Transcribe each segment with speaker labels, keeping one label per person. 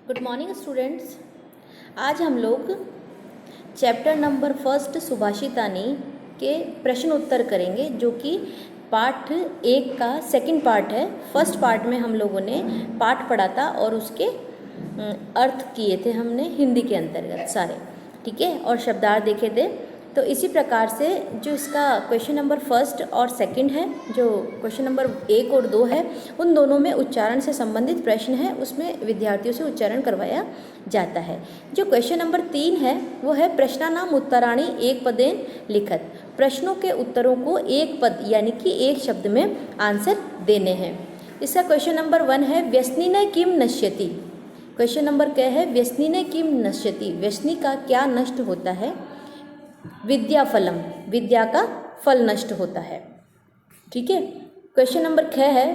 Speaker 1: Good morning students. आज हम लोग चैप्टर नंबर फर्स्ट सुभाषितानी के प्रश्न उत्तर करेंगे, जो कि पाठ 1 का सेकंड पार्ट है। फर्स्ट पार्ट में हम लोगों ने पाठ पढ़ा था और उसके अर्थ किए थे हमने हिंदी के अंतर्गत सारे, ठीक है, और शब्दार्थ देखे थे। तो इसी प्रकार से जो इसका क्वेश्चन नंबर फर्स्ट और सेकंड है, जो क्वेश्चन नंबर 1 और 2 है, उन दोनों में उच्चारण से संबंधित प्रश्न है, उसमें विद्यार्थियों से उच्चारण करवाया जाता है। जो क्वेश्चन नंबर 3 है वो है प्रश्नानाम उत्तराणि एक पदेन लिखत। प्रश्नों के उत्तरों को एक पद यानी कि एक शब्द में आंसर देने हैं। इसका क्वेश्चन नंबर 1 है व्यसनिनः किम नश्यति। क्वेश्चन नंबर क्या है? व्यसनिनः किम नश्यति, व्यसनी का क्या नष्ट होता है? विद्या फलम, विद्या का फल नष्ट होता है, ठीक है। क्वेश्चन नंबर 6 है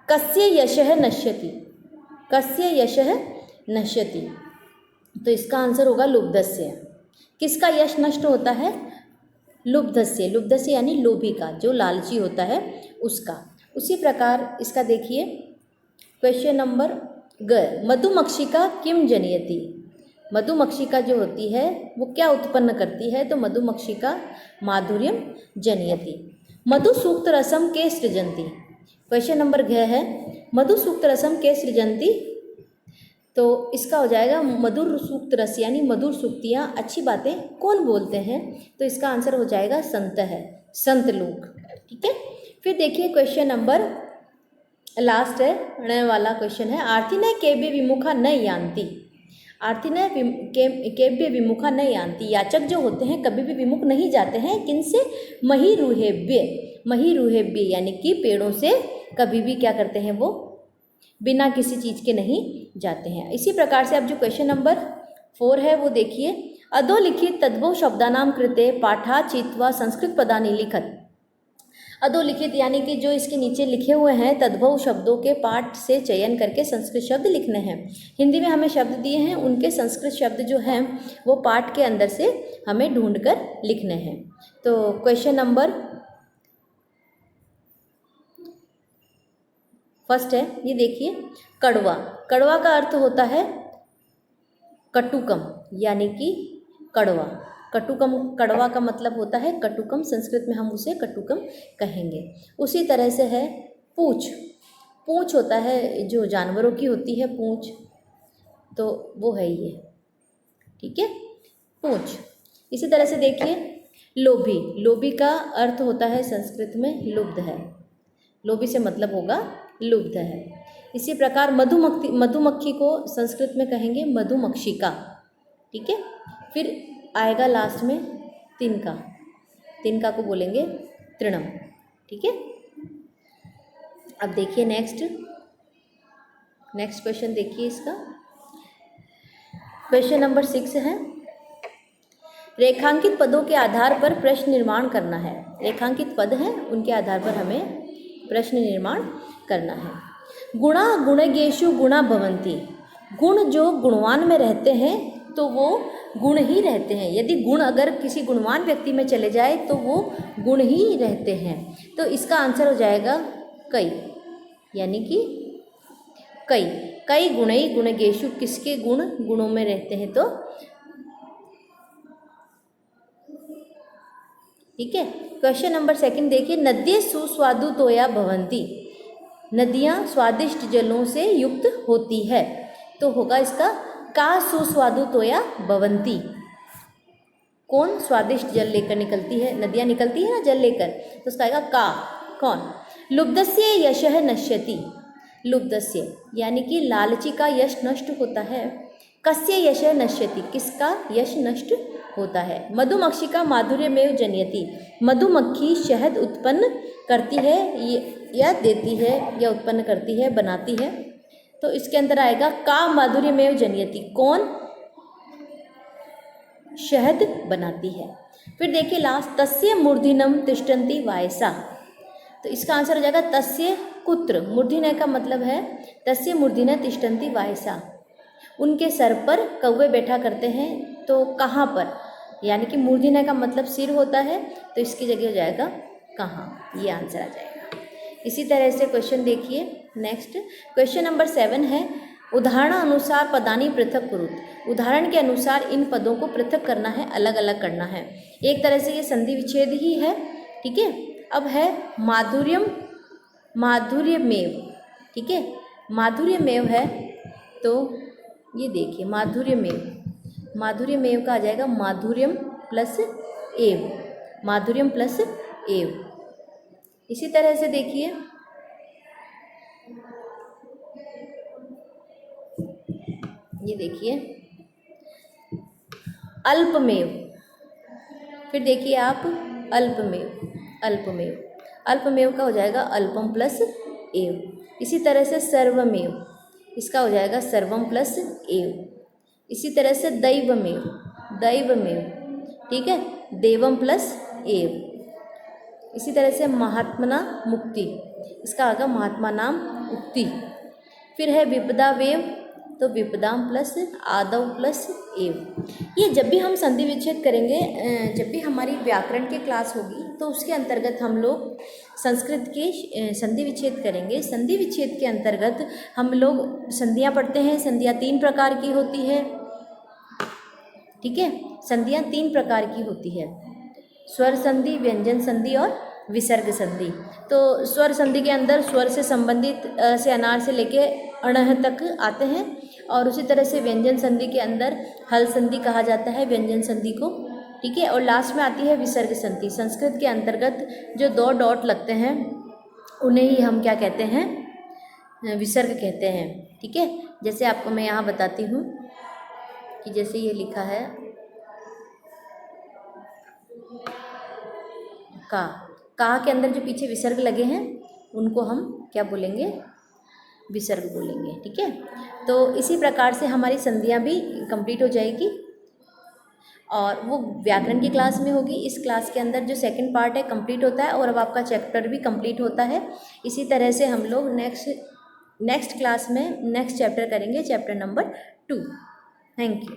Speaker 1: कस्य यशः नश्यति, कस्य यशः नश्यति, तो इसका आंसर होगा लुब्धस्य। किसका यश नष्ट होता है? लुब्धस्य, लुब्धस्य यानी लोभी का, जो लालची होता है उसका। उसी प्रकार इसका देखिए क्वेश्चन नंबर ग, मधुमक्षिका किम जनयति। मधुमक्षिका जो होती है वो क्या उत्पन्न करती है? तो मधुमक्षिका माधुर्यम जनयति। मधु सूक्त रसम के सृजंती। क्वेश्चन नंबर घ है मधु सूक्त रसम के सृजंती, तो इसका हो जाएगा मधुर सूक्त रस यानी मधुर सूक्तियाँ, अच्छी बातें कौन बोलते हैं? तो इसका आंसर हो जाएगा संत है, संत लोग, ठीक है। फिर देखिए क्वेश्चन नंबर लास्ट है, रहने वाला क्वेश्चन है आर्थिनः केभ्य विमुखा न यान्ति। आर्थिनः केभ्य विमुखा न यान्ति, याचक जो होते हैं कभी भी विमुख नहीं जाते हैं, किनसे? महिरूहेभ्य, महिरूहेभ्य यानी कि पेड़ों से कभी भी क्या करते हैं? वो बिना किसी चीज़ के नहीं जाते हैं। इसी प्रकार से अब जो क्वेश्चन नंबर 4 है वो देखिए अधोलिखित तद्भव शब्दानाम कृते पाठा चित्वा संस्कृत पदानि लिखत। अधोलिखित यानी कि जो इसके नीचे लिखे हुए हैं तद्भव शब्दों के पाठ से चयन करके संस्कृत शब्द लिखने हैं। हिंदी में हमें शब्द दिए हैं, उनके संस्कृत शब्द जो हैं वो पाठ के अंदर से हमें ढूंढकर लिखने हैं। तो क्वेश्चन नंबर फर्स्ट है, ये देखिए कड़वा। कड़वा का अर्थ होता है कटुकम यानी कि कड़वा। कटुकम, कड़वा का मतलब होता है कटुकम, संस्कृत में हम उसे कटुकम कहेंगे। उसी तरह से है पूंछ। पूंछ होता है जो जानवरों की होती है पूंछ, तो वो है ये, ठीक है, पूंछ। इसी तरह से देखिए लोभी। लोभी का अर्थ होता है संस्कृत में लुब्ध है, लोभी से मतलब होगा लुब्ध है। इसी प्रकार मधुमक्खी को संस्कृत में कहेंगे मधुमक्षिका, ठीक है। फिर आएगा लास्ट में तिनका, तिनका को बोलेंगे तृणम, ठीक है। अब देखिए नेक्स्ट क्वेश्चन देखिए इसका क्वेश्चन नंबर 6 है रेखांकित पदों के आधार पर प्रश्न निर्माण करना है। रेखांकित पद हैं उनके आधार पर हमें प्रश्न निर्माण करना है। गुणा गुणगेषु गुणा भवन्ति। गुण जो गुणवान में रहते हैं तो वो गुण ही रहते हैं। यदि गुण अगर किसी गुणवान व्यक्ति में चले जाए तो वो गुण ही रहते हैं। तो इसका आंसर हो जाएगा कई, यानी कि कई। कई गुणई गुणगेषु, किसके गुण गुणों में रहते हैं? तो ठीक है। क्वेश्चन नंबर 2 देखिए नद्ये सुस्वादु तोया भवन्ति। नदियाँ स्वादिष्ट जलों से युक्त होती है, तो होगा इसका का सुस्वादु तोया भवन्ति। कौन स्वादिष्ट जल लेकर निकलती है? नदियाँ निकलती है ना जल लेकर, तो उसका आएगा का। कौन? लुब्धस्य यशः नश्यति। लुब्धस्य यानी कि लालची का यश नष्ट होता है। कस्य यशः नश्यति, किसका यश नष्ट होता है? मधुमक्षिका माधुर्यमेव जनयति। मधुमक्खी शहद उत्पन्न करती है या देती है या उत्पन्न करती है, बनाती है, तो इसके अंदर आएगा का माधुर्यमेव जनयति। कौन शहद बनाती है? फिर देखिए लास्ट तस्य मूर्धन्यम तिष्ठन्ति वायसा, तो इसका आंसर हो जाएगा तस्य कुत्र। मूर्धन्य का मतलब है तस्य मूर्धन्य तिष्ठन्ति वायसा, उनके सर पर कौवे बैठा करते हैं, तो कहाँ पर? यानी कि मूर्धन्य का मतलब सिर होता है, तो इसकी जगह हो जाएगा कहाँ, ये आंसर आ जाएगा। इसी तरह से क्वेश्चन देखिए नेक्स्ट क्वेश्चन नंबर 7 है उदाहरण अनुसार पदानि पृथक कुरुत, उदाहरण के अनुसार इन पदों को पृथक करना है, अलग अलग करना है। एक तरह से ये संधि विच्छेद ही है, ठीक है। अब है माधुर्यम, माधुर्यमेव, ठीक है, माधुर्यमेव है, तो ये देखिए माधुर्यमेव, माधुर्यमेव का आ जाएगा माधुर्यम प्लस एव, माधुर्यम प्लस एव। इसी तरह से देखिए ये देखिए अल्पमेव, फिर देखिए आप अल्पमेव, अल्पमेव, अल्पमेव का हो जाएगा अल्पम प्लस एव। इसी तरह से सर्वमेव, इसका हो जाएगा सर्वम प्लस एव। इसी तरह से दैवमेव, दैवमेव, ठीक है, देवम प्लस एव। इसी तरह से महात्मना मुक्ति, इसका आगा महात्मा नाम उक्ति। फिर है विपदावेव, तो विपदाम प्लस आदव प्लस एव। ये जब भी हम संधि विच्छेद करेंगे, जब भी हमारी व्याकरण की क्लास होगी तो उसके अंतर्गत हम लोग संस्कृत के संधि विच्छेद करेंगे। संधि विच्छेद के अंतर्गत हम लोग संधियाँ पढ़ते हैं। संधियाँ 3 प्रकार की होती है, ठीक है, संधियाँ 3 प्रकार की होती है, स्वर संधि, व्यंजन संधि और विसर्ग संधि। तो स्वर संधि के अंदर स्वर से संबंधित से अनार से लेके अणह तक आते हैं, और उसी तरह से व्यंजन संधि के अंदर हल संधि कहा जाता है व्यंजन संधि को, ठीक है, और लास्ट में आती है विसर्ग संधि। संस्कृत के अंतर्गत जो 2 डॉट लगते हैं उन्हें ही हम क्या कहते हैं, विसर्ग कहते हैं, ठीक है। जैसे आपको मैं यहाँ बताती हूँ कि जैसे ये लिखा है का के अंदर जो पीछे विसर्ग लगे हैं उनको हम क्या बोलेंगे, विसर्ग बोलेंगे, ठीक है। तो इसी प्रकार से हमारी संधियाँ भी कंप्लीट हो जाएगी, और वो व्याकरण की क्लास में होगी। इस क्लास के अंदर जो सेकंड पार्ट है कंप्लीट होता है, और अब आपका चैप्टर भी कंप्लीट होता है। इसी तरह से हम लोग नेक्स्ट क्लास में नेक्स्ट चैप्टर करेंगे, चैप्टर नंबर 2। Thank you.